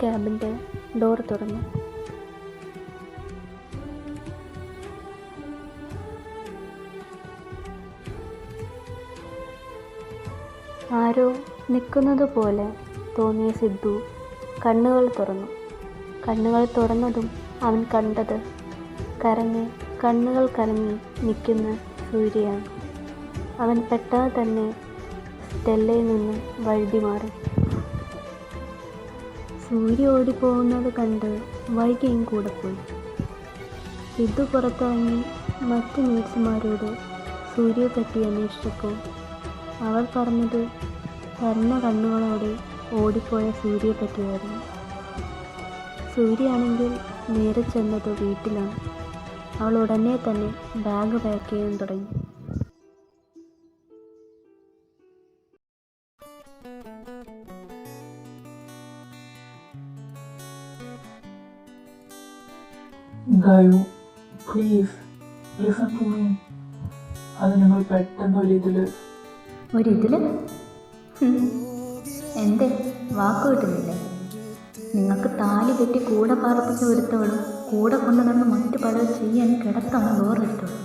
ക്യാബിൻ്റെ ഡോർ തുറന്നു. ആരോ നിൽക്കുന്നത് പോലെ തോന്നിയ സിദ്ധു കണ്ണുകൾ തുറന്നു. കണ്ണുകൾ തുറന്നതും അവൻ കണ്ടത് കരഞ്ഞ് കണ്ണുകൾ കലങ്ങി നിൽക്കുന്ന സൂര്യയാണ്. അവൻ പെട്ടെന്ന് തന്നെ സ്റ്റെല്ലയിൽ നിന്ന് വഴുതി മാറി. സൂര്യ ഓടിപ്പോകുന്നത് കണ്ട് വൈകിയും കൂടെ പോയി. സിദ്ധു പുറത്തിറങ്ങി മറ്റ് നേഴ്സുമാരോട് സൂര്യയെ പറ്റി അന്വേഷിച്ചപ്പോൾ അവർ പറഞ്ഞത് കരഞ്ഞ കണ്ണുകളോടെ ഓടിപ്പോയ സൂര്യയെ പറ്റിയായിരുന്നു. സൂര്യയാണെങ്കിൽ നേരെ ചെന്നത് വീട്ടിലാണ്. അവൾ ഉടനെ തന്നെ ബാഗ് പാക്ക് ചെയ്യാൻ തുടങ്ങി. Gayu, please listen to me. അത് നിങ്ങൾ പെട്ടെന്ന് ഒരിതില് എൻ്റെ വാക്ക് കിട്ടുന്നില്ലേ? നിങ്ങൾക്ക് താലി കെട്ടി കൂടെ പാർപ്പിച്ച ഒരുത്തവളും കൂടെ കൊണ്ടുവന്ന് മറ്റു പലതും ചെയ്യാൻ കിടത്താണ് വേറൊരുത്തവളും.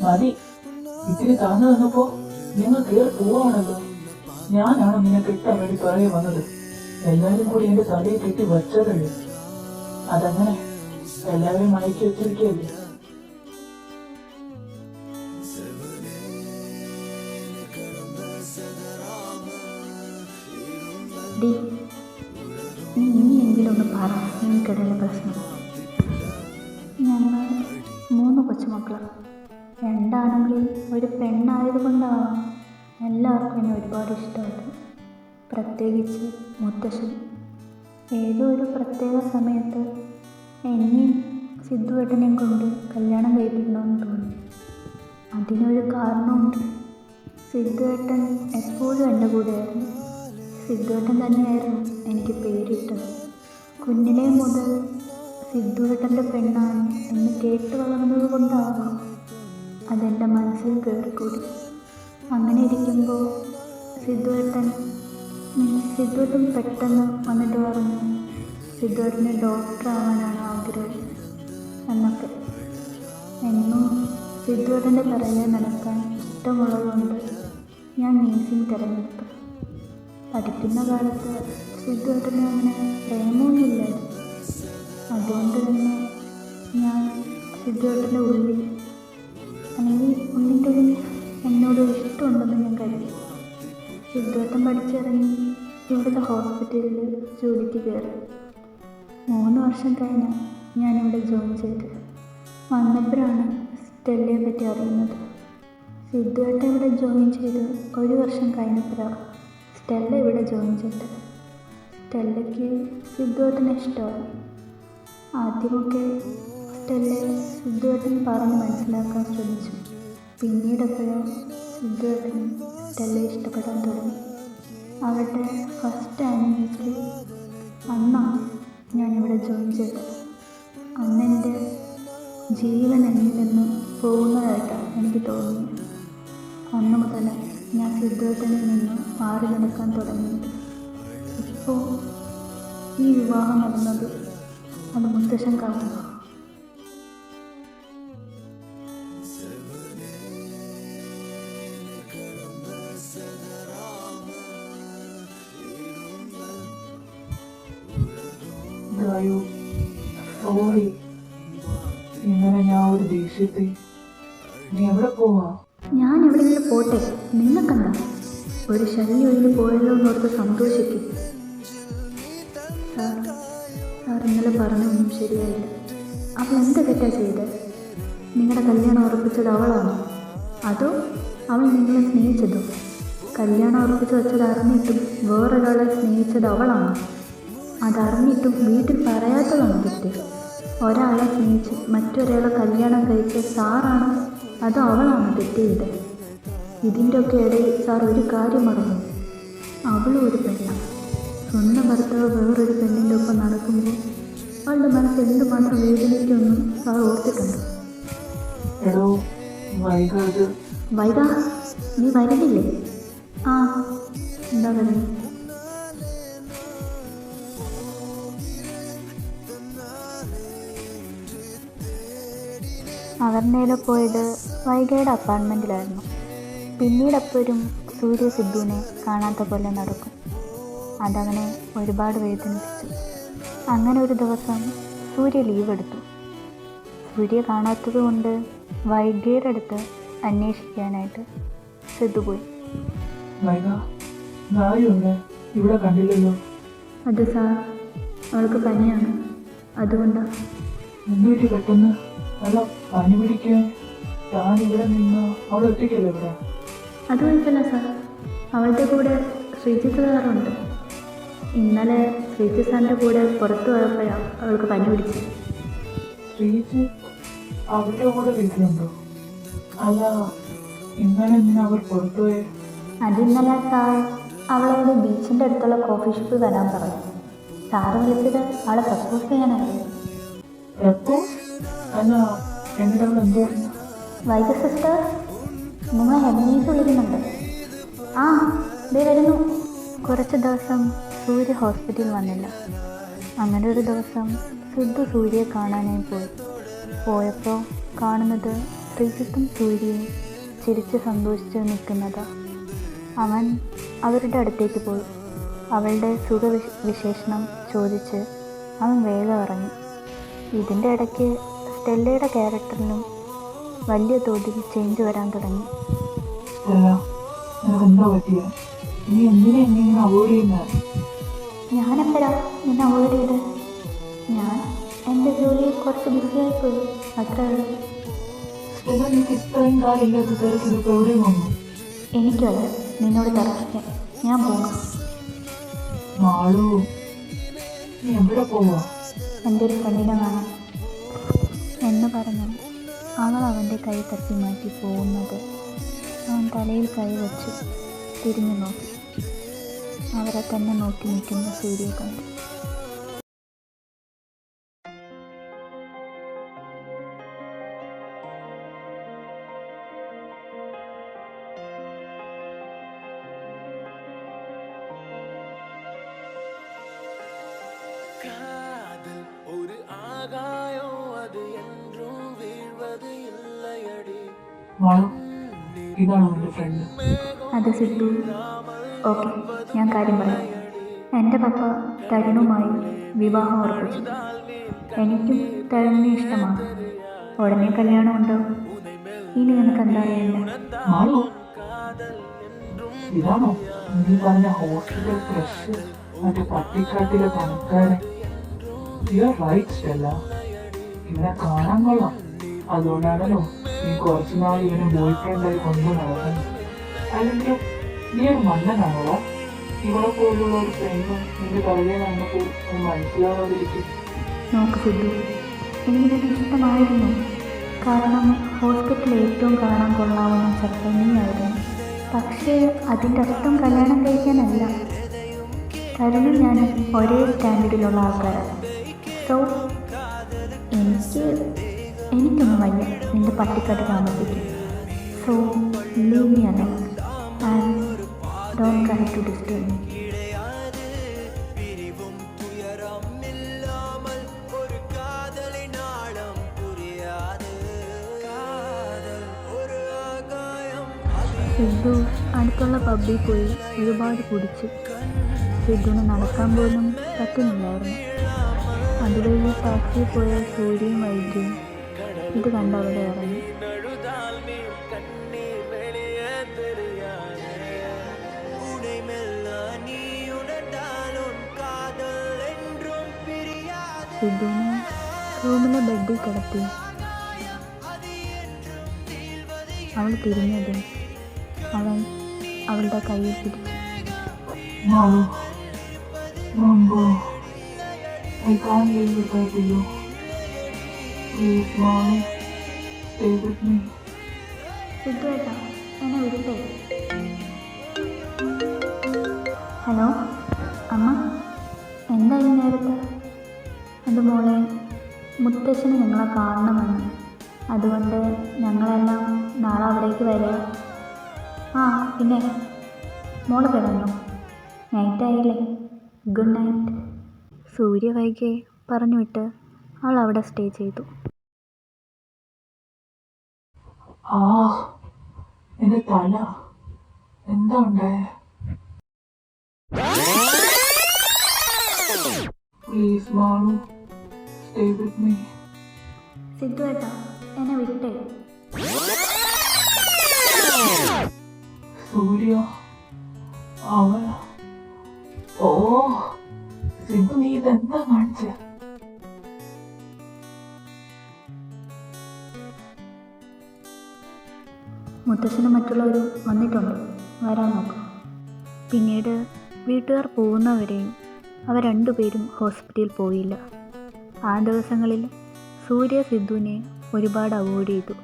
മതി, ഇത്തിരി താന്നു വന്നപ്പോ നിങ്ങൾ കയറി പോവാണല്ലോ. ഞാനാണോ നിന്നെ കിട്ടാൻ വേണ്ടി പറയാൻ വന്നത്? എല്ലാവരും കൂടി എന്റെ തലയിൽ കെട്ടി വച്ചതല്ലേ. അതങ്ങനെ എല്ലാവരും മയക്കി വെച്ചിരിക്കുകയല്ലേ. ഡി, നീ ഇനിയെങ്കിലും ഒന്ന് പറ, എനിക്കിടയിലെ പ്രശ്നം. ഞങ്ങൾ 3 കൊച്ചുമക്കളാണ്. 2 ആണുങ്ങളിൽ ഒരു പെണ്ണായതുകൊണ്ടാവാം എല്ലാവർക്കും എന്നെ ഒരുപാട് ഇഷ്ടമായിരുന്നു. പ്രത്യേകിച്ച് മുത്തശ്ശൻ. ഏതോ ഒരു പ്രത്യേക സമയത്ത് എന്നെയും സിദ്ധുവേട്ടനെയും കൊണ്ട് കല്യാണം കഴിപ്പിക്കണമെന്ന് തോന്നി. അതിനൊരു കാരണമുണ്ട്. സിദ്ധുവേട്ടൻ എപ്പോഴും എൻ്റെ കൂടെയായിരുന്നു. സിദ്ധുവേട്ടൻ തന്നെയായിരുന്നു എനിക്ക് പേരിട്ടത്. കുഞ്ഞിലേ മുതൽ സിദ്ധുവേട്ടൻ്റെ പെണ്ണാണ് എന്ന് കേട്ട് വളർന്നത് കൊണ്ടാവാം അതെൻ്റെ മനസ്സിൽ കയറിക്കൂടി. അങ്ങനെ ഇരിക്കുമ്പോൾ സിദ്ധുവേട്ടൻ പെട്ടെന്ന് വന്നിട്ട് പറഞ്ഞു, സിദ്ധുവേട്ടന് ഡോക്ടർ ആവാനാണ് ആഗ്രഹം എന്നൊക്കെ. എന്നും സിദ്ധുവേട്ടൻ്റെ പിറകെ നടക്കാൻ ഇഷ്ടമുള്ളതുകൊണ്ട് ഞാൻ നേഴ്സിംഗ് തിരഞ്ഞെടുത്തു. പഠിക്കുന്ന കാലത്ത് സിദ്ധുവേട്ടന് അങ്ങനെ പ്രേമമൊന്നുമില്ലായിരുന്നു. അതുകൊണ്ട് തന്നെ ഞാൻ സിദ്ധുവേട്ടൻ്റെ ഉള്ളിൻ്റെ ഉള്ളിൽ എന്നോട് ഇഷ്ടമുണ്ടെന്ന് ഞാൻ കരുതി. സിദ്ധുവേട്ടൻ പഠിച്ചിറങ്ങി ഇവിടുത്തെ ഹോസ്പിറ്റലിൽ ജോലിക്ക് കയറി. 3 വർഷം കഴിഞ്ഞ് ഞാനിവിടെ ജോയിൻ ചെയ്ത്. വന്നപ്പോഴാണ് സ്റ്റെല്ലയെ പറ്റി അറിയുന്നത്. സിദ്ധുവേട്ടൻ ഇവിടെ ജോയിൻ ചെയ്ത് 1 വർഷം കഴിഞ്ഞപ്പോഴാണ് സ്റ്റെല്ല ഇവിടെ ജോയിൻ ചെയ്തത്. സ്റ്റെല്ലയ്ക്ക് സിദ്ധുവേട്ടനെ ഇഷ്ടമായി. ആദ്യമൊക്കെ സ്റ്റെല്ലയെ സിദ്ധുവേട്ടൻ പറഞ്ഞ് മനസ്സിലാക്കാൻ ശ്രമിച്ചു. പിന്നീടപ്പോഴോ സിദ്ധുവേട്ടൻ സ്റ്റെല്ലയെ ഇഷ്ടപ്പെടാൻ തുടങ്ങി. അവരുടെ ഫസ്റ്റ് ആനിവേഴ്സറി അന്നാണ് ഞാനിവിടെ ജോയിൻ ചെയ്തത്. അന്നെൻ്റെ ജീവൻ എന്നിൽ നിന്ന് പോകുന്നതായിട്ടാണ് എനിക്ക് തോന്നിയത്. അന്ന് മുതൽ ഞാൻ സിദ്ധുവേട്ടനിൽ നിന്ന് മാറി നടക്കാൻ തുടങ്ങിയത്. ഇപ്പോൾ ഈ വിവാഹം നടന്നത് അത് മുത്തശ്ശൻ കാണുന്നു. സോറി, ഇങ്ങനെ ഞാൻ ഒരു ദേഷ്യത്തിൽ. നീ എവിടെ പോവാ? ഞാൻ എവിടെയെങ്കിലും പോട്ടെ, നിങ്ങൾക്കെന്താ? ഒരു ശല്യം ഒഴിഞ്ഞ് പോയല്ലോ എന്നോർത്ത് സന്തോഷിക്കും. സാർ ഇന്നലെ പറഞ്ഞൊന്നും ശരിയായില്ല. അവൾ എന്ത് തെറ്റാ ചെയ്തത്? നിങ്ങളുടെ കല്യാണം ഉറപ്പിച്ചത് അവളാണോ? അതോ അവൾ നിങ്ങളെ സ്നേഹിച്ചതോ? കല്യാണം ഉറപ്പിച്ച് വെച്ചത് അറിഞ്ഞിട്ടും വേറൊരാളെ സ്നേഹിച്ചത് അവളാണോ? അതറിഞ്ഞിട്ടും വീട്ടിൽ പറയാത്തതാണോ തെറ്റ്? ഒരാളെ സ്നേഹിച്ച് മറ്റൊരാളെ കല്യാണം കഴിച്ച് സാറാണോ അതോ അവളാണോ തെറ്റ് ചെയ്തത്? ഇതിൻ്റെയൊക്കെ ഇടയിൽ സാർ ഒരു കാര്യം മറന്നു. അവളും ഒരു പെണ്ണാണ്. സ്വന്തം ഭർത്താവ് വേറൊരു പെണ്ണിൻ്റെ ഒപ്പം നടക്കുമ്പോൾ അവളുടെ മനസ്സ് എന്തുമാത്രം വേദനിക്കുമെന്നും സാർ ഓർത്തിട്ടുണ്ട്. വൈകാ, നീ വരുന്നില്ലേ? ആ, എന്താ പറയുക? അവർ നേരെ പോയത് വൈഗയുടെ അപ്പാർട്ട്മെൻറ്റിലായിരുന്നു. പിന്നീട് എപ്പോഴും സൂര്യ സിദ്ധുവിനെ കാണാത്ത പോലെ നടക്കും. അതവനെ ഒരുപാട് വേദനിപ്പിച്ചു. അങ്ങനെ ഒരു ദിവസം സൂര്യ ലീവ് എടുത്തു. സൂര്യ കാണാത്തത് കൊണ്ട് വൈഗയുടെ അടുത്ത് അന്വേഷിക്കാനായിട്ട് സിദ്ധു പോയി. ഇവിടെ കണ്ടില്ലല്ലോ. അത് സാർ, അവൾക്ക് പനിയാണ്, അതുകൊണ്ടാണ്. എന്തുപറ്റി പെട്ടെന്ന്? അല്ല, പനി പിടിക്കാൻ താൻ ഇവിടെ നിന്ന് അവൾ ഒറ്റയ്ക്കല്ലോ ഇവിടെ? അത് കുഴപ്പമില്ല സാർ, അവളുടെ കൂടെ ശ്രീജിത്ത് സാറുണ്ട്. ഇന്നലെ ശ്രീജിത്ത് സാറിൻ്റെ കൂടെ പുറത്തു പോയപ്പോഴാണ് അവൾക്ക് പനി പിടിച്ചത്. ശ്രീജിത്ത് അവരുടെ കൂടെ വീട്ടിലുണ്ടോ? അല്ല, ഇന്നലെ എന്തിനാ അവർ പുറത്തു പോയേ? അത് ഇന്നലെ സാർ അവളോട് ബീച്ചിൻ്റെ അടുത്തുള്ള കോഫി ഷോപ്പിൽ വരാൻ പറഞ്ഞു. സാറ് വിളിച്ചത് അവളെ പ്രപ്പോസ് ചെയ്യാനായിരുന്നു. അല്ല, എന്നിട്ട് അവൾ എന്ത് പറഞ്ഞു? വൈഗ സിസ്റ്റർ, നിങ്ങളെ ഹെഡ്നീസ് വിളിക്കുന്നുണ്ട്. ആ, ദേ വരുന്നു. കുറച്ച് ദിവസം സൂര്യ ഹോസ്പിറ്റലിൽ വന്നില്ല. അങ്ങനെ ഒരു ദിവസം സിദ്ധു സൂര്യയെ കാണാനായി പോയപ്പോൾ കാണുന്നത് ശ്രീജിത്തും സൂര്യയും ചിരിച്ച് സന്തോഷിച്ച് നിൽക്കുന്നതാണ്. അവൻ അവരുടെ അടുത്തേക്ക് പോയി. അവളുടെ സുഖവിശേഷണം ചോദിച്ച് അവൻ വേഗം ഇറങ്ങി. ഇതിൻ്റെ ഇടയ്ക്ക് സ്റ്റെല്ലയുടെ ക്യാരക്ടറിനും വലിയ തോതിൽ ചേഞ്ച് വരാൻ തുടങ്ങി. ഞാനെപ്പോഴാ നിന്നെ അവോയ്ഡ് ചെയ്ത്? ഞാൻ എൻ്റെ ജോലിയിൽ കുറച്ച് ബിസിയായിപ്പോയി, അത്രേ ഉള്ളൂ. എനിക്കല്ല നിന്നോട് തർക്കിക്കാൻ. ഞാൻ പോകണം. എൻ്റെ ഒരു ഫ്രണ്ടിനെ കാണാം എന്ന് പറഞ്ഞു അവൾ അവൻ്റെ കൈ തട്ടി മാറ്റി പോകുന്നത് അവൻ തലയിൽ കൈ വെച്ച് തിരിഞ്ഞു നോക്കി. അവരെ തന്നെ നോക്കി നിൽക്കുന്ന സൂര്യയെ കണ്ടു. ഇതാണ് എൻ്റെ ഫ്രണ്ട്. അത് സിദ്ധു. ഓക്കെ, ഞാൻ കാര്യം പറയാം. എൻ്റെ പപ്പ തരുണുമായി വിവാഹം ഉറപ്പിച്ചു. എനിക്കും തരുണിനെ ഇഷ്ടമാണ്. ഉടനെ കല്യാണം ഉണ്ടാവും. ഇനി നിനക്ക് എന്താ അറിയണ്ടേ? ഇതാണോ നീ പറഞ്ഞ ഹോസ്പിറ്റൽ ഫ്രഷ്, മറ്റേ പട്ടിക്കാട്ടിലെ പണക്കാരൻ? ഇവനെ കാണാൻ കൊള്ളാം. അതുകൊണ്ടാണല്ലോ നീ കുറച്ചു നാൾ ഇവനെ ബോയ് ഫ്രണ്ടായി കൊണ്ടു നടക്കുന്നത്. അല്ലെങ്കിൽ നീ ഒരു മണ്ണനാണോ? ഇവളെ പോലുള്ള ഒരു ഫ്രണ്ടും നിന്റെ കവിതയെ നമുക്ക് മനസ്സിലാവാതിരിക്കും. നോക്ക് സിദ്ധു, എനിക്കിതൊക്കെ ഇഷ്ടമായിരുന്നു. കാരണം ഹോസ്പിറ്റലിൽ ഏറ്റവും കാണാൻ കൊള്ളാവുന്ന ചെറുപ്പം നീയായിരുന്നു. പക്ഷേ അതിൻ്റെ അർത്ഥം കല്യാണം കഴിക്കാനല്ല. തരുണും ഞാൻ ഒരേ സ്റ്റാൻഡേർഡിലുള്ള ആൾക്കാരാണ്. സോ എനിക്കൊന്നും വയ്യ നിൻ്റെ പട്ടിക്കാട്ട് താമസിക്കും. So leave me alone and don't try to disturb me. Sidhu അടുത്തുള്ള പബ്ബിൽ പോയി ഒരുപാട് കുടിച്ചു. സിദ്ധുവിന് നടക്കാൻ പോലും പറ്റുന്നില്ലായിരുന്നു. അതുവഴി ടാക്സിയിൽ പോയ സൂര്യയും വൈദ്യയും ഇത് കണ്ടവിടെ ഇറങ്ങി. സിദ്ധുവിനെ റൂമിലെ ബെഡിൽ കിടത്തി. അവൾ തിരിഞ്ഞതും അവൻ അവളുടെ കയ്യിൽ പിടിച്ചു. I can't live without you. Please, Mommy, stay with me. സിദ്ധുവേട്ടാ, എന്നെ വിളിച്ചേ. ഹലോ അമ്മ, എന്തായി നേരത്തെ? അത് മോളെ, മുത്തശ്ശന് ഞങ്ങളെ കാണണമെന്ന്. അതുകൊണ്ട് ഞങ്ങളെല്ലാം നാളെ അവിടേക്ക് വരാം. ആ പിന്നെ മോള് കിടന്നോ? നൈറ്റായില്ലേ? Good night. സൂര്യ വൈകിയെ പറഞ്ഞു വിട്ട് അവൾ അവിടെ സ്റ്റേ ചെയ്തു. ആ എന്റെ തല എന്താ ഉണ്ടായേ? Please Malu, stay with me. Sidhu ഏട്ടാ, എന്നെ വിട്ടേ. സൂര്യ, അവൻ, ഓ സിദ്ധു, നീ ഇതെന്താ കാണിച്ചേ? മുത്തശ്ശനും മറ്റുള്ളവരും വന്നിട്ടുണ്ട്, വരാൻ നോക്കാം. പിന്നീട് വീട്ടുകാർ പോകുന്നവരെയും അവർ രണ്ടുപേരും ഹോസ്പിറ്റലിൽ പോയില്ല. ആ ദിവസങ്ങളിൽ സൂര്യ സിദ്ധുവിനെ ഒരുപാട് അവോയ്ഡ് ചെയ്തു.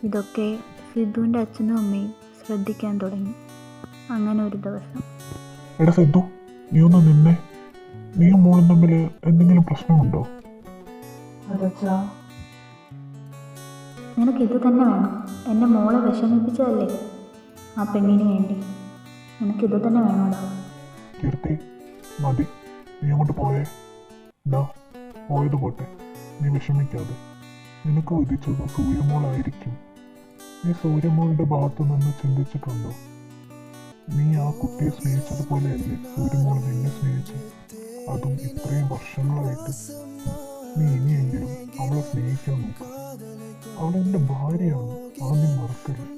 ഇതൊക്കെ സിദ്ധുവിൻ്റെ അച്ഛനും അമ്മയും ശ്രദ്ധിക്കാൻ തുടങ്ങി. അങ്ങനെ ഒരു ദിവസം, എടാ സിദ്ധു, നീ ഒന്ന് നിന്നെ. നീയും മോളും തമ്മിൽ എന്തെങ്കിലും പ്രശ്നമുണ്ടോ? അതച്ചാ, നിനക്കിത് തന്നെ വേണം? എൻ്റെ മോളെ വിഷമിപ്പിച്ചതല്ലേ ആ പെണ്ണിന് വേണ്ടി. നിനക്കിത് തന്നെ വേണോടാ? കീർത്തി, മതി, നീ അങ്ങോട്ട് പോയേ. ഡാ, പോയത് പോട്ടെ, നീ വിഷമിക്കാതെ. നിനക്ക് വിധിച്ചത് സൂര്യമോളായിരിക്കും. നീ സൂര്യമോളുടെ ഭാഗത്തു നിന്ന് ചിന്തിച്ചിട്ടുണ്ടോ? നീ ആ കുട്ടിയെ സ്നേഹിച്ചതുപോലെയല്ലേ സൂര്യമോൾ നിന്നെ സ്നേഹിച്ചു? അതും ഇത്രയും വർഷങ്ങളായിട്ട്. നീ ഇനിയെങ്കിലും അവളെ സ്നേഹിക്കാൻ നോക്ക്. അവളെൻ്റെ ഭാര്യയാണ്, ആദ്യം മറക്കരുത്.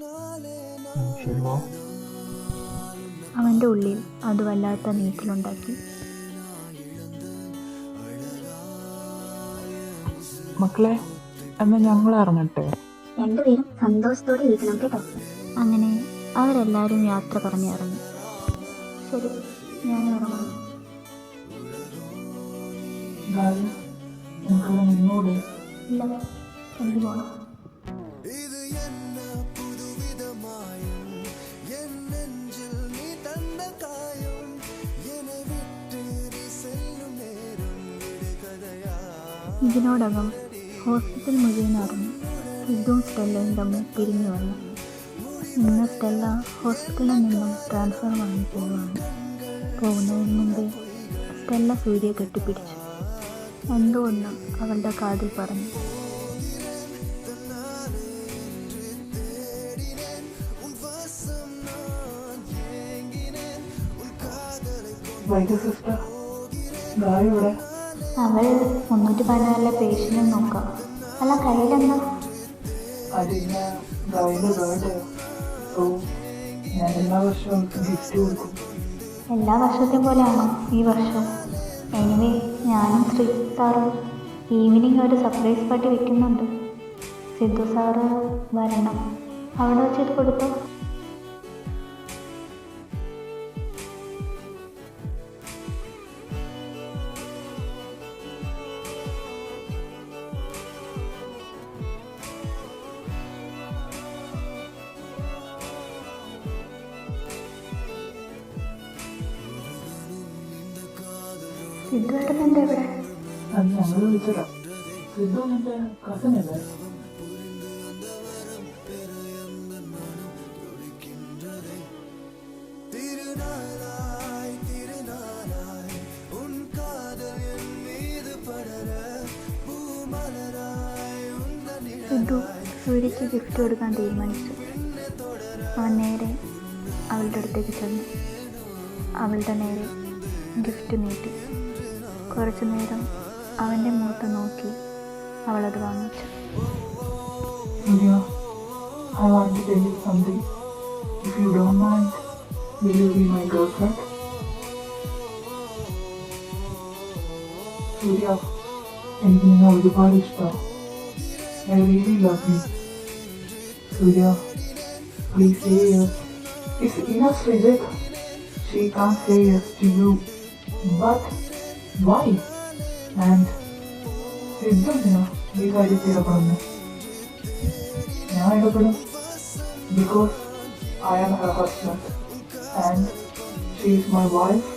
ശരി, വാ. അവൻ്റെ ഉള്ളിൽ അത് വല്ലാത്ത നീറ്റിലുണ്ടാക്കി. മക്കളെ, എന്നാ ഞങ്ങൾ ഇറങ്ങട്ടെ. രണ്ടുപേരും സന്തോഷത്തോടെ ഇരിക്കണം കേട്ടോ. അങ്ങനെ അവരെല്ലാവരും യാത്ര പറഞ്ഞിറങ്ങി. ശരി, ഞാൻ ഇറങ്ങുന്നു. ഞങ്ങൾ നിന്നോട് ഇല്ല, എനിക്ക് പോകണം. ഇതിനോടകം ഹോസ്പിറ്റൽ മുഴുവൻ അറിഞ്ഞു സിദ്ധുവും സ്റ്റെല്ലയും തമ്മിൽ പിരിഞ്ഞു വന്നു. ഇന്ന് സ്റ്റെല്ല ഹോസ്പിറ്റലിൽ നിന്നും ട്രാൻസ്ഫർ വാങ്ങി പോവുകയാണ്. പോകുന്നതിന് മുമ്പേ സ്റ്റെല്ല സൂര്യയെ കെട്ടിപ്പിടിച്ചു. എന്തുകൊണ്ടും അവളുടെ കാതിൽ പറഞ്ഞു. സിസ്റ്റർ, ഇവിടെ അവൾ 314 പേഷ്യനെ നോക്കാം. അല്ല, കയ്യിലെന്താ? അതിന് ഗായിന്റെ ബർത്ത്ഡേ. സോ ഞാൻ എല്ലാ വർഷവും അവൾക്ക് ഗിഫ്റ്റ് കൊടുക്കും. എല്ലാ വർഷത്തെയും പോലെയാണോ ഈ വർഷം? എനിവേ, ഞാനും ശ്രീ സാറും ഈവനിങ് ഒരു സർപ്രൈസ് പാർട്ടി വെക്കുന്നുണ്ട്. സിദ്ധു സാറ് വരണം. അവിടെ വെച്ച് ഇത് കൊടുത്തോ. സിദ്ധു ഏട്ടൻ എന്താ ഇവിടെ? അത് ഞങ്ങൾ വിളിച്ചതാ. സിദ്ധു എൻ്റെ കസിനല്ലേ? സിദ്ധു സൂര്യയ്ക്ക് ഗിഫ്റ്റ് കൊടുക്കാൻ തീരുമാനിച്ചു. അവൻ നേരെ അവളുടെ അടുത്തേക്ക് ചെന്നു. അവളുടെ നേരെ ഗിഫ്റ്റ് നീട്ടി. കുറച്ചു നേരം അവൻ്റെ മുഖത്ത് നോക്കി അവളത് വാങ്ങിച്ചു. Surya, I want to tell you something. If you don't mind, will you be my girlfriend? Surya, എനിക്ക് നിന്നെ ഒരുപാട് ഇഷ്ടമാണ്. I really love you. Surya, please say yes. It's enough, Vivek. She can't say yes to you. But why? And സിദ്ധുവിന് ഈ കാര്യത്തിൽ ഇടപെടുന്നു. ഞാൻ ഇടപെടും because I am her husband and she is my wife.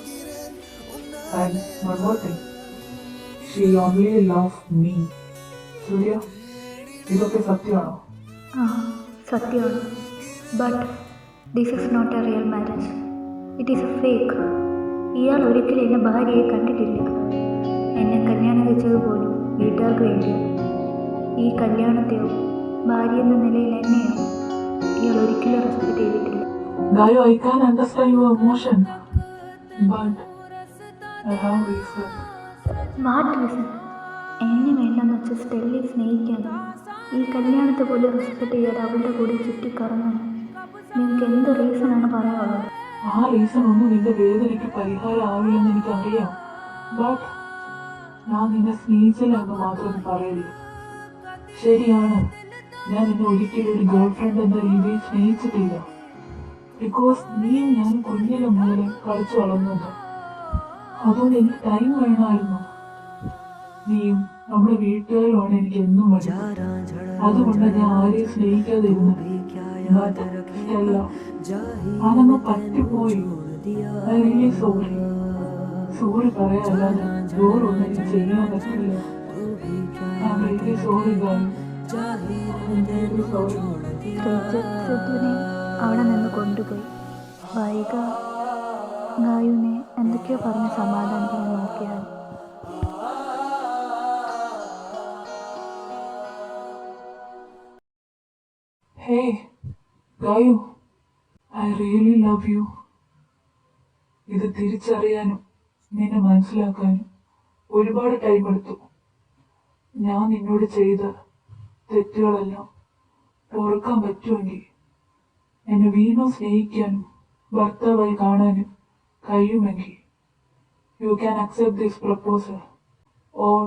And one more thing, she only loves me. Surya, ഇതൊക്കെ സത്യമാണോ? ആ, സത്യമാണ്. But this is not a real marriage. It is a fake. ഇയാൾ ഒരിക്കലും എന്നെ ഭാര്യയെ കണ്ടിട്ടില്ല. എന്നെ കല്യാണം കഴിച്ചത് പോലും വീട്ടുകാർക്ക് വേണ്ടിയാണ്. ഈ കല്യാണത്തെയോ ഭാര്യ എന്ന നിലയിൽ എന്നെയോ ഇയാൾ ഒരിക്കലും റെസ്പെക്ട് ചെയ്തിട്ടില്ല. Gayu, I can understand your emotion, but I have reason. What reason? എന്നെ വേണ്ടെന്ന് വെച്ച് സ്റ്റെല്ലയെ സ്നേഹിക്കാനും ഈ കല്യാണത്തെ പോലും റെസ്പെക്ട് ചെയ്യാതെ അവളുടെ കൂടെ ചുറ്റിക്കറങ്ങാൻ നിങ്ങൾക്ക് എന്ത് റീസണാണ് പറയാനുള്ളത്? ആ റീസൺ ഒന്നും നിന്റെ വേദനയ്ക്ക് പരിഹാരം ആവില്ലെന്ന് എനിക്കറിയാം. ബട്ട് ഞാൻ നിന്നെ സ്നേഹിച്ചില്ല എന്ന് മാത്രം പറയില്ല. ശരിയാണ്, ഞാൻ നിന്നെ ഒരിക്കലും ഒരു ഗേൾ ഫ്രണ്ട് എന്ന രീതിയിൽ സ്നേഹിച്ചിട്ടില്ല. ബിക്കോസ് നീയും ഞാൻ കുഞ്ഞിലെ മുതലേ കളിച്ചു വളർന്നത്. അതുകൊണ്ട് എനിക്ക് ടൈം വേണമായിരുന്നു. നീയും നമ്മുടെ വീട്ടുകാരുമാണ് എനിക്ക് എന്നും വഴി. അതുകൊണ്ട് ഞാൻ ആരെയും സ്നേഹിക്കാതിരുന്നത്. അതങ്ങ് പറ്റിപ്പോയി. I really sorry. സോറി പറയാല്ലാതെ വേറൊന്നും എനിക്ക് ചെയ്യാൻ പറ്റില്ല. I am really sorry Gayu. Sorry. സിദ്ധുവിനെ അവിടെ നിന്ന് കൊണ്ടുപോയി. വൈക ഗായുവിനെ എന്തൊക്കെയോ പറഞ്ഞ് സമാധാനിക്കാൻ നോക്കിയാണ്. Hey, Gayu, I really love you. ഇത് തിരിച്ചറിയാനും നിന്നെ മനസ്സിലാക്കാനും ഒരുപാട് ടൈം എടുത്തു. ഞാൻ നിന്നോട് ചെയ്ത തെറ്റുകളെല്ലാം ഓർക്കാൻ പറ്റുമെങ്കിൽ എന്നെ വീണ്ടും സ്നേഹിക്കാനും ഭർത്താവായി കാണാനും കഴിയുമെങ്കിൽ you can accept this proposal or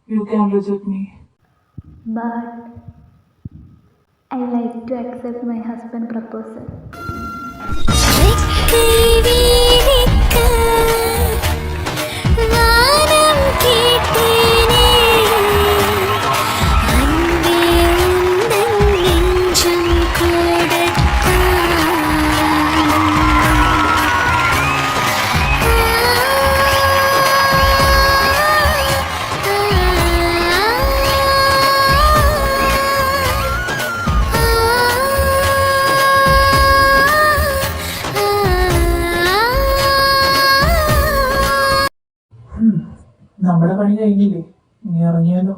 you can reject me. But I like to accept my husband's proposal. നമ്മുടെ പണി കഴിഞ്ഞില്ലേ? ഇനി ഇറങ്ങിയാലോ?